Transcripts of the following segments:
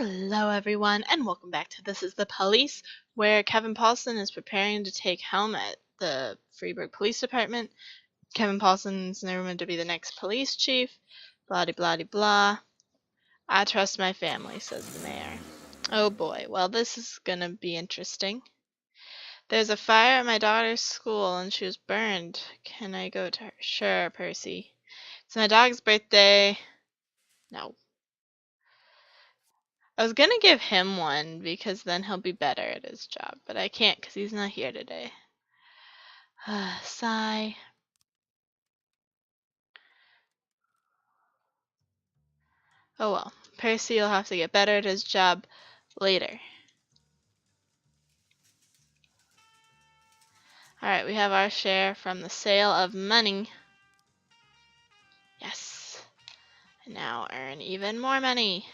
Hello everyone and welcome back to This is the Police, where Kevin Paulson is preparing to take helm at the Freeburg Police Department. Kevin Paulson's rumored to be the next police chief. Blah de blah de blah. I trust my family, says the mayor. Oh boy, well this is gonna be interesting. There's a fire at my daughter's school and she was burned. Can I go to her? Sure, Percy. It's my dog's birthday. No. I was gonna give him one because then he'll be better at his job, but I can't because he's not here today. Sigh. Oh well, Percy will have to get better at his job later. Alright, we have our share from the sale of money. Yes. And now earn even more money.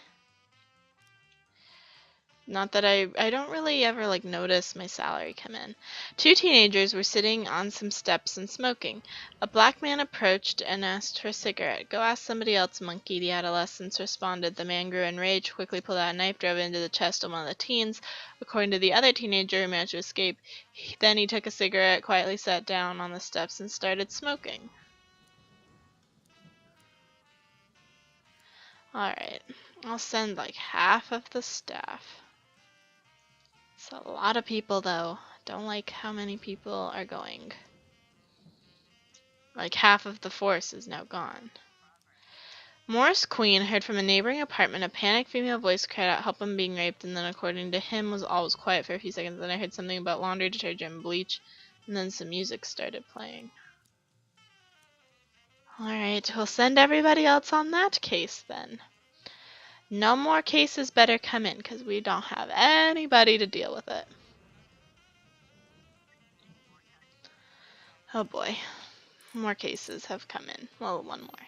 Not that I don't really ever notice my salary come in. Two teenagers were sitting on some steps and smoking. A black man approached and asked for a cigarette. Go ask somebody else, monkey, the adolescents responded. The man grew enraged, quickly pulled out a knife, drove it into the chest of one of the teens. According to the other teenager who managed to escape, then he took a cigarette, quietly sat down on the steps and started smoking. Alright, I'll send half of the staff. It's a lot of people, though. Don't like how many people are going. Half of the force is now gone. Morris Queen heard from a neighboring apartment a panicked female voice cried out, "Help, I'm being raped," and then according to him all was quiet for a few seconds. Then I heard something about laundry detergent and bleach, and then some music started playing. Alright, we'll send everybody else on that case then. No more cases better come in, because we don't have anybody to deal with it. Oh boy. More cases have come in. Well, one more.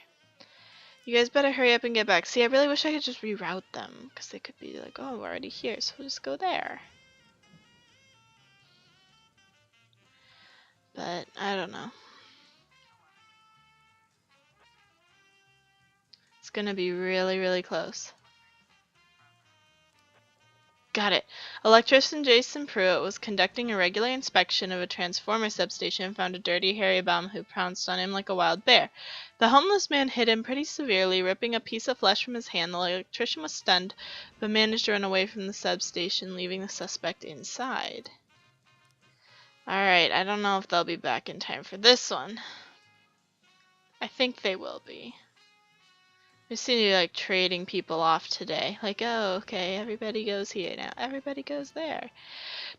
You guys better hurry up and get back. See, I really wish I could just reroute them, because they could be like, oh, we're already here, so we'll just go there. But, I don't know. It's gonna be really, really close. Got it. Electrician Jason Pruitt was conducting a regular inspection of a transformer substation and found a dirty, hairy bum who pounced on him like a wild bear. The homeless man hit him pretty severely, ripping a piece of flesh from his hand. The electrician was stunned, but managed to run away from the substation, leaving the suspect inside. Alright, I don't know if they'll be back in time for this one. I think they will be. We seem to be trading people off today. Oh, okay, everybody goes here now. Everybody goes there.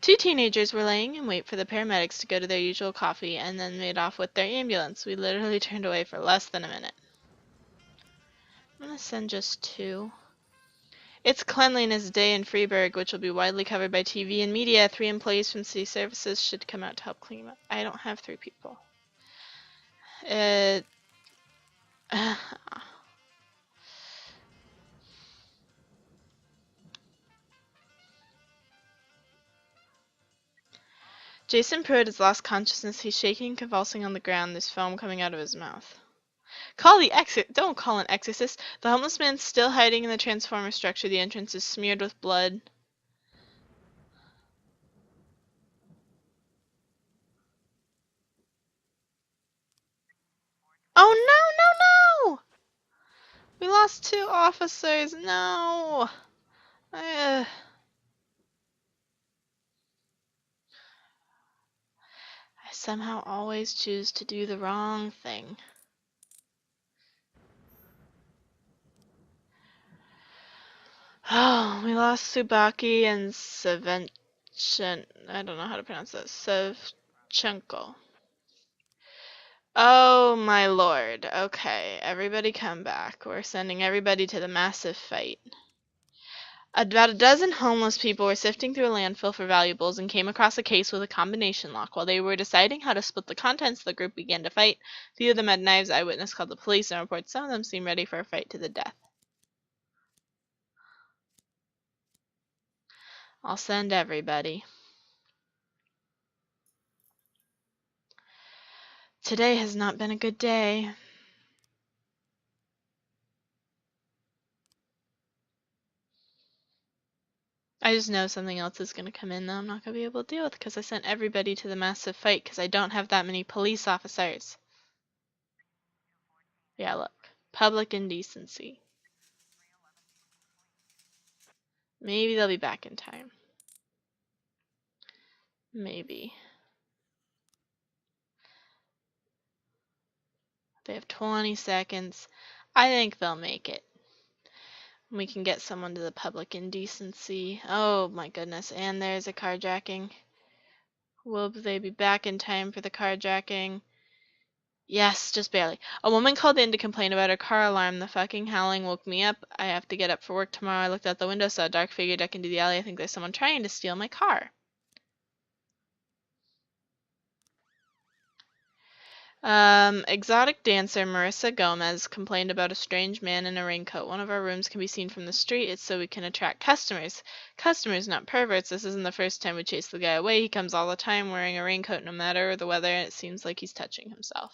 Two teenagers were laying in wait for the paramedics to go to their usual coffee and then made off with their ambulance. We literally turned away for less than a minute. I'm gonna send just two. It's Cleanliness Day in Freeburg, which will be widely covered by TV and media. 3 employees from city services should come out to help clean up. I don't have 3 people. Jason Pruitt has lost consciousness. He's shaking and convulsing on the ground. There's foam coming out of his mouth. Call the exit. Don't call an exorcist. The homeless man's still hiding in the transformer structure. The entrance is smeared with blood. Oh no, no, no! We lost 2 officers. No. I somehow always choose to do the wrong thing. Oh, we lost Subaki and Savenchenko. I don't know how to pronounce that. Savchenko. Oh my lord. Okay, everybody come back. We're sending everybody to the massive fight. About a dozen homeless people were sifting through a landfill for valuables and came across a case with a combination lock. While they were deciding how to split the contents, the group began to fight. A few of them had knives. Eyewitness called the police and reported some of them seemed ready for a fight to the death. I'll send everybody. Today has not been a good day. I just know something else is going to come in that I'm not going to be able to deal with because I sent everybody to the massive fight because I don't have that many police officers. Yeah, look. Public indecency. Maybe they'll be back in time. Maybe. They have 20 seconds. I think they'll make it. We can get someone to the public indecency. Oh my goodness, and there's a carjacking. Will they be back in time for the carjacking? Yes, just barely. A woman called in to complain about her car alarm. The fucking howling woke me up. I have to get up for work tomorrow. I looked out the window, saw a dark figure duck into the alley. I think there's someone trying to steal my car. Exotic dancer Marissa Gomez complained about a strange man in a raincoat. One of our rooms can be seen from the street. It's so we can attract customers. Customers, not perverts. This isn't the first time we chase the guy away. He comes all the time wearing a raincoat no matter the weather, and it seems like he's touching himself.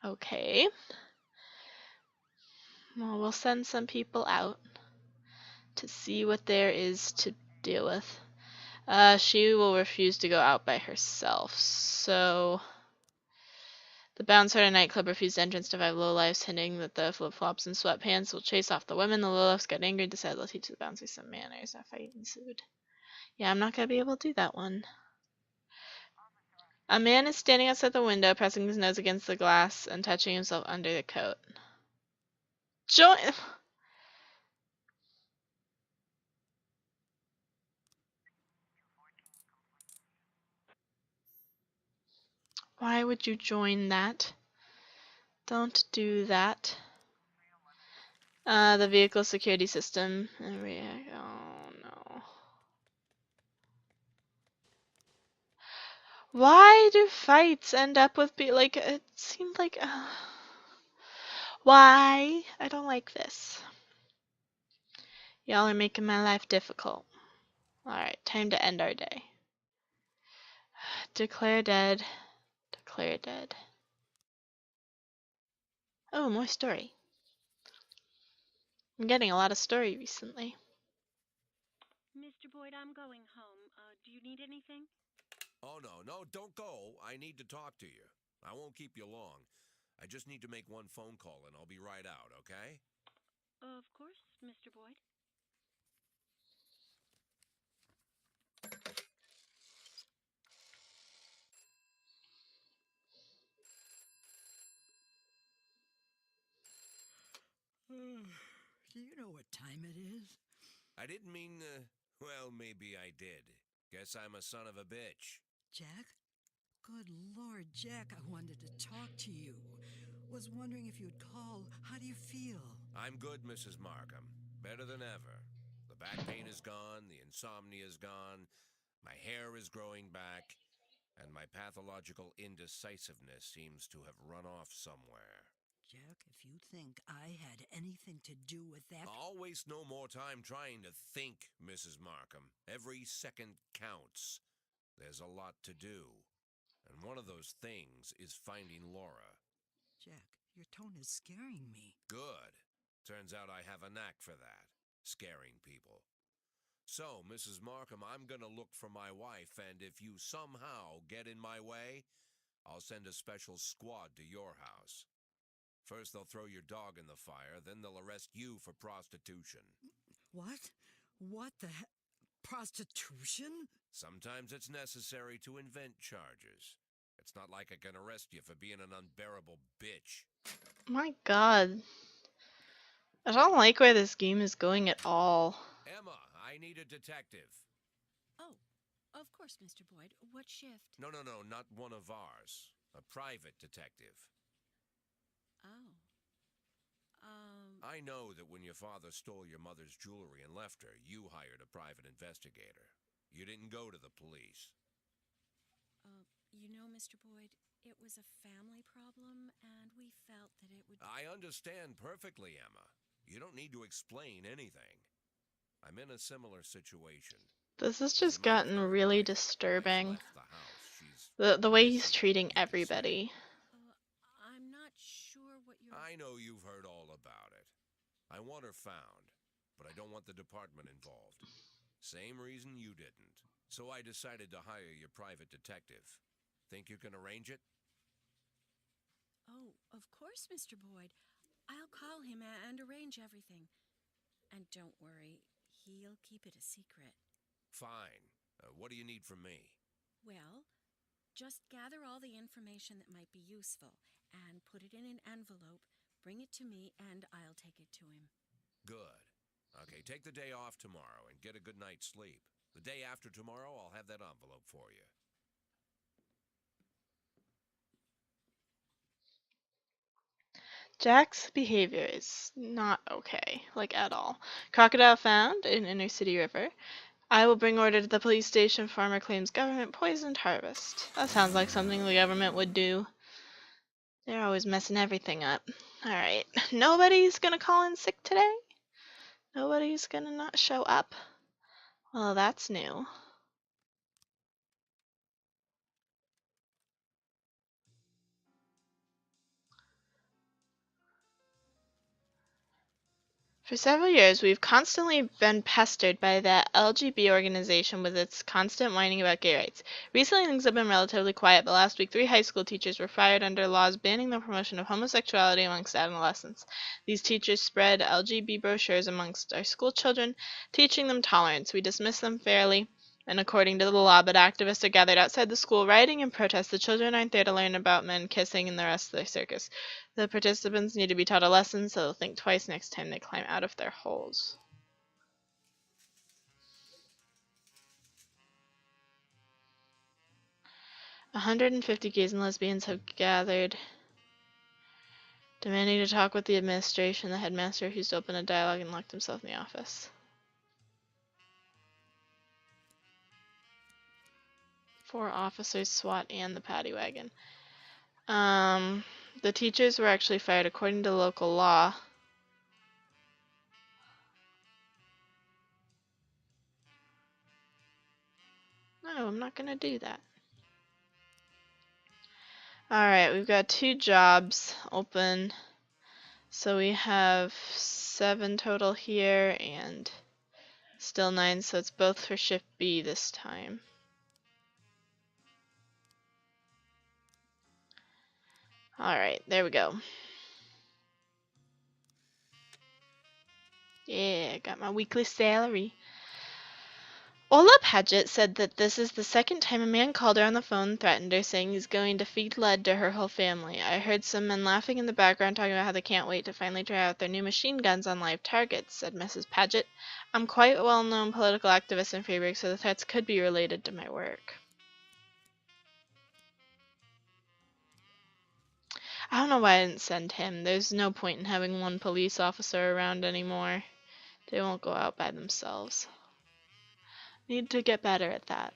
Okay. Well, we'll send some people out to see what there is to deal with. She will refuse to go out by herself, so... The bouncer at a nightclub refused entrance to 5 lowlifes, hinting that the flip-flops and sweatpants will chase off the women. The lowlifes got angry and decided they'll teach the bouncer some manners. A fight ensued. Yeah, I'm not going to be able to do that one. A man is standing outside the window, pressing his nose against the glass and touching himself under the coat. Join... Why would you join that? Don't do that. The vehicle security system. Oh no. Why do fights end up with like it seemed like why? I don't like this. Y'all are making my life difficult. Alright, time to end our day. Declare dead. Declare dead. Oh, more story. I'm getting a lot of story recently. Mr. Boyd, I'm going home. Do you need anything? Oh, no, don't go. I need to talk to you. I won't keep you long. I just need to make one phone call and I'll be right out, okay? Of course, Mr. Boyd. Do you know what time it is? I didn't mean, well, maybe I did. Guess I'm a son of a bitch. Jack? Good Lord, Jack, I wanted to talk to you. Was wondering if you'd call. How do you feel? I'm good, Mrs. Markham. Better than ever. The back pain is gone, the insomnia is gone, my hair is growing back, and my pathological indecisiveness seems to have run off somewhere. Jack, if you think I had anything to do with that... I'll waste no more time trying to think, Mrs. Markham. Every second counts. There's a lot to do. And one of those things is finding Laura. Jack, your tone is scaring me. Good. Turns out I have a knack for that. Scaring people. So, Mrs. Markham, I'm gonna look for my wife, and if you somehow get in my way, I'll send a special squad to your house. First, they'll throw your dog in the fire, then they'll arrest you for prostitution. What? What the heck? Prostitution? Sometimes it's necessary to invent charges. It's not like I can arrest you for being an unbearable bitch. My god. I don't like where this game is going at all. Emma, I need a detective. Oh, of course, Mr. Boyd. What shift? No, not one of ours. A private detective. Oh. I know that when your father stole your mother's jewelry and left her, you hired a private investigator. You didn't go to the police. You know, Mr. Boyd, it was a family problem, and we felt that it would... I understand perfectly, Emma. You don't need to explain anything. I'm in a similar situation. This has just gotten really disturbing. The The way he's treating everybody. I'm not sure what you're... I know you've heard all about it. I want her found. but I don't want the department involved. Same reason you didn't. So I decided to hire your private detective. Think you can arrange it? Oh, of course, Mr. Boyd. I'll call him and arrange everything. And don't worry, he'll keep it a secret. Fine. What do you need from me? Well, just gather all the information that might be useful and put it in an envelope, bring it to me, and I'll take it to him. Good. Okay, take the day off tomorrow and get a good night's sleep. The day after tomorrow, I'll have that envelope for you. Jack's behavior is not okay, like at all. Crocodile found in inner city river. I will bring order to the police station. Farmer claims government poisoned harvest. That sounds like something the government would do. They're always messing everything up. Alright, nobody's gonna call in sick today? Nobody's gonna not show up? Well, that's new. For several years, we've constantly been pestered by that LGB organization with its constant whining about gay rights. Recently, things have been relatively quiet, but last week, 3 high school teachers were fired under laws banning the promotion of homosexuality amongst adolescents. These teachers spread LGB brochures amongst our school children, teaching them tolerance. We dismiss them fairly and according to the law, but activists are gathered outside the school rioting in protest. The children aren't there to learn about men kissing and the rest of the circus. The participants need to be taught a lesson so they'll think twice next time they climb out of their holes. "150 gays and lesbians have gathered, demanding to talk with the administration. The headmaster refused to open a dialogue and locked himself in the office." 4 officers, SWAT, and the paddy wagon. The teachers were actually fired according to local law. No, I'm not gonna do that. Alright, we've got 2 jobs open. So we have 7 total here and still 9, so it's both for shift B this time. Alright, there we go. Yeah, got my weekly salary. Ola Paget said that this is the second time a man called her on the phone and threatened her, saying he's going to feed lead to her whole family. I heard some men laughing in the background talking about how they can't wait to finally try out their new machine guns on live targets, said Mrs. Paget. I'm quite a well-known political activist in Freiburg, so the threats could be related to my work. I don't know why I didn't send him. There's no point in having one police officer around anymore. They won't go out by themselves. Need to get better at that.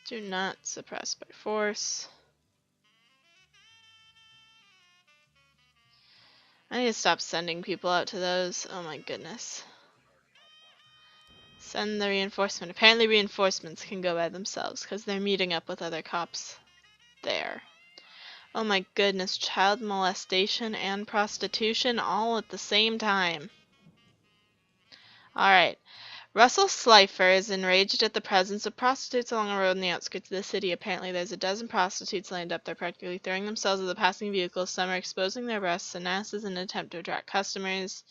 Do not suppress by force. I need to stop sending people out to those. Oh my goodness. Send the reinforcement. Apparently reinforcements can go by themselves because they're meeting up with other cops there. Oh my goodness, child molestation and prostitution all at the same time. Alright. Russell Slifer is enraged at the presence of prostitutes along a road in the outskirts of the city. Apparently there's a dozen prostitutes lined up there, practically throwing themselves at the passing vehicles. Some are exposing their breasts and asses in an attempt to attract customers.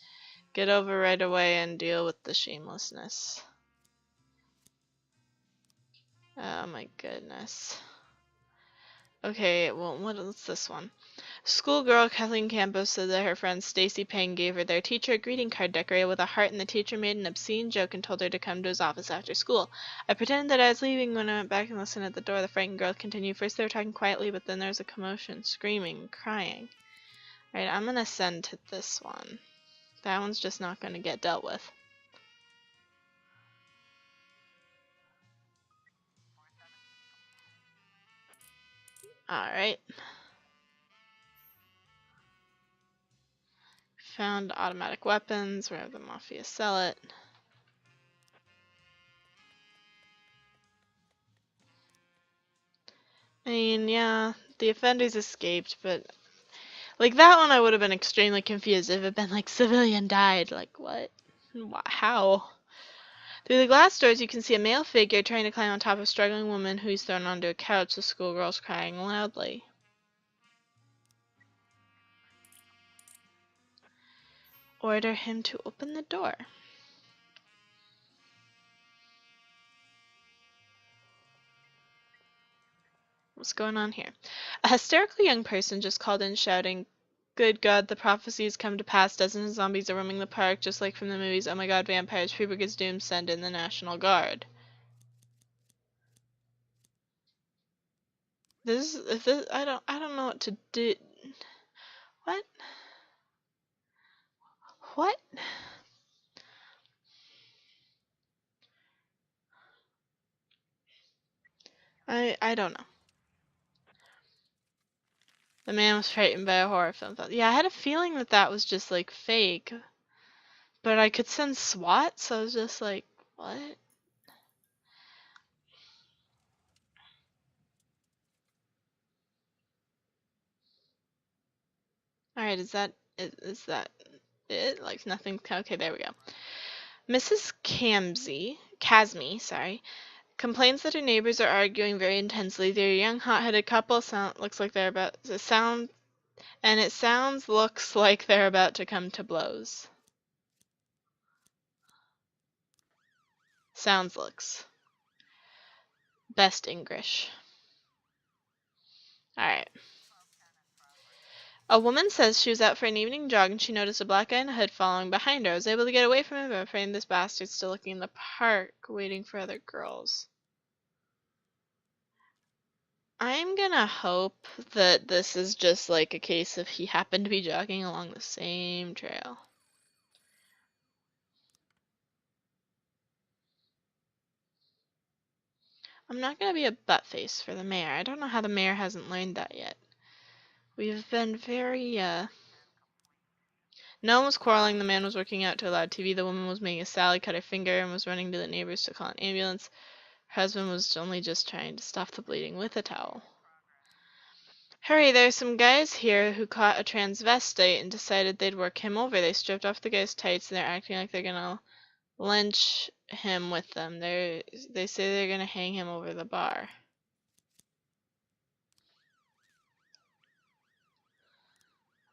Get over right away and deal with the shamelessness. Oh my goodness. Okay, well, what is this one? Schoolgirl Kathleen Campos said that her friend Stacy Payne gave her their teacher a greeting card decorated with a heart, and the teacher made an obscene joke and told her to come to his office after school. I pretended that I was leaving. When I went back and listened at the door, the frightened girl continued. First they were talking quietly, but then there was a commotion, screaming, crying. Alright, I'm gonna send to this one. That one's just not gonna get dealt with. Alright. Found automatic weapons, where the mafia sell it. I mean, yeah, the offenders escaped, but like that one I would have been extremely confused if it had been like civilian died. Like what? How? Through the glass doors you can see a male figure trying to climb on top of a struggling woman who is thrown onto a couch. The schoolgirl's crying loudly. Order him to open the door. What's going on here? A hysterical young person just called in shouting, "Good God, the prophecy has come to pass. Dozens of zombies are roaming the park, just like from the movies. Oh my God, vampires. Freeburg is doomed. Send in the National Guard." I don't know what to do. What? What? I don't know. The man was frightened by a horror film. Yeah, I had a feeling that that was just like fake, but I could sense SWAT, so I was just like, what? Alright, is that it? Like nothing. Okay, there we go. Mrs. Casmy, sorry, complains that her neighbors are arguing very intensely. They're a young, hot-headed couple. Looks like they're about to sound, and it looks like they're about to come to blows. Looks. Best English. Alright. A woman says she was out for an evening jog and she noticed a black guy in a hood following behind her. I was able to get away from him, but I'm afraid this bastard's still looking in the park, waiting for other girls. I'm gonna hope that this is just like a case of he happened to be jogging along the same trail. I'm not gonna be a buttface for the mayor. I don't know how the mayor hasn't learned that yet. We've been very, No one was quarreling. The man was working out to a loud TV. The woman was making a salad, cut her finger, and was running to the neighbors to call an ambulance. Her husband was only just trying to stop the bleeding with a towel. Hurry, there are some guys here who caught a transvestite and decided they'd work him over. They stripped off the guy's tights and they're acting like they're gonna lynch him with them. They say they're gonna hang him over the bar.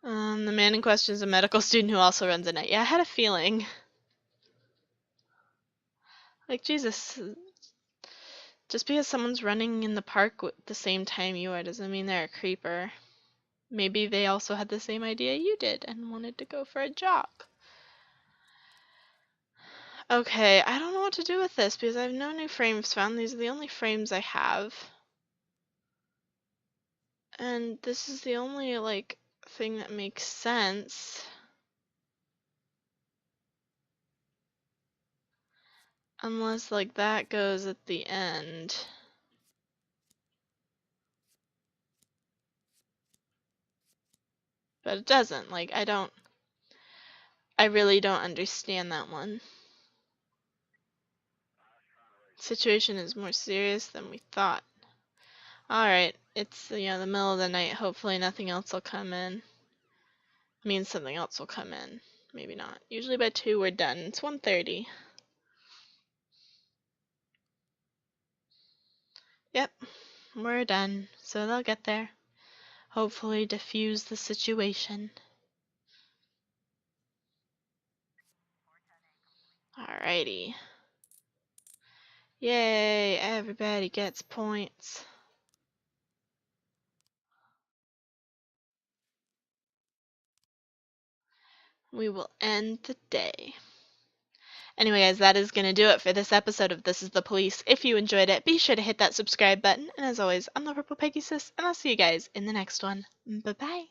The man in question is a medical student who also runs a night. Yeah, I had a feeling. Like, Jesus. Just because someone's running in the park at the same time you are doesn't mean they're a creeper. Maybe they also had the same idea you did and wanted to go for a jog. Okay, I don't know what to do with this because I have no new frames found. These are the only frames I have. And this is the only, like, thing that makes sense. Unless, like, that goes at the end. But it doesn't. Like, I really don't understand that one. Situation is more serious than we thought. Alright, it's, the middle of the night. Hopefully nothing else will come in. Means something else will come in. Maybe not. Usually by 2 we're done. It's 1:30. Yep, we're done. So they'll get there. Hopefully diffuse the situation. Alrighty. Yay, everybody gets points. We will end the day. Anyway, guys, that is going to do it for this episode of This is the Police. If you enjoyed it, be sure to hit that subscribe button. And as always, I'm the Purple Pegasus, and I'll see you guys in the next one. Bye-bye.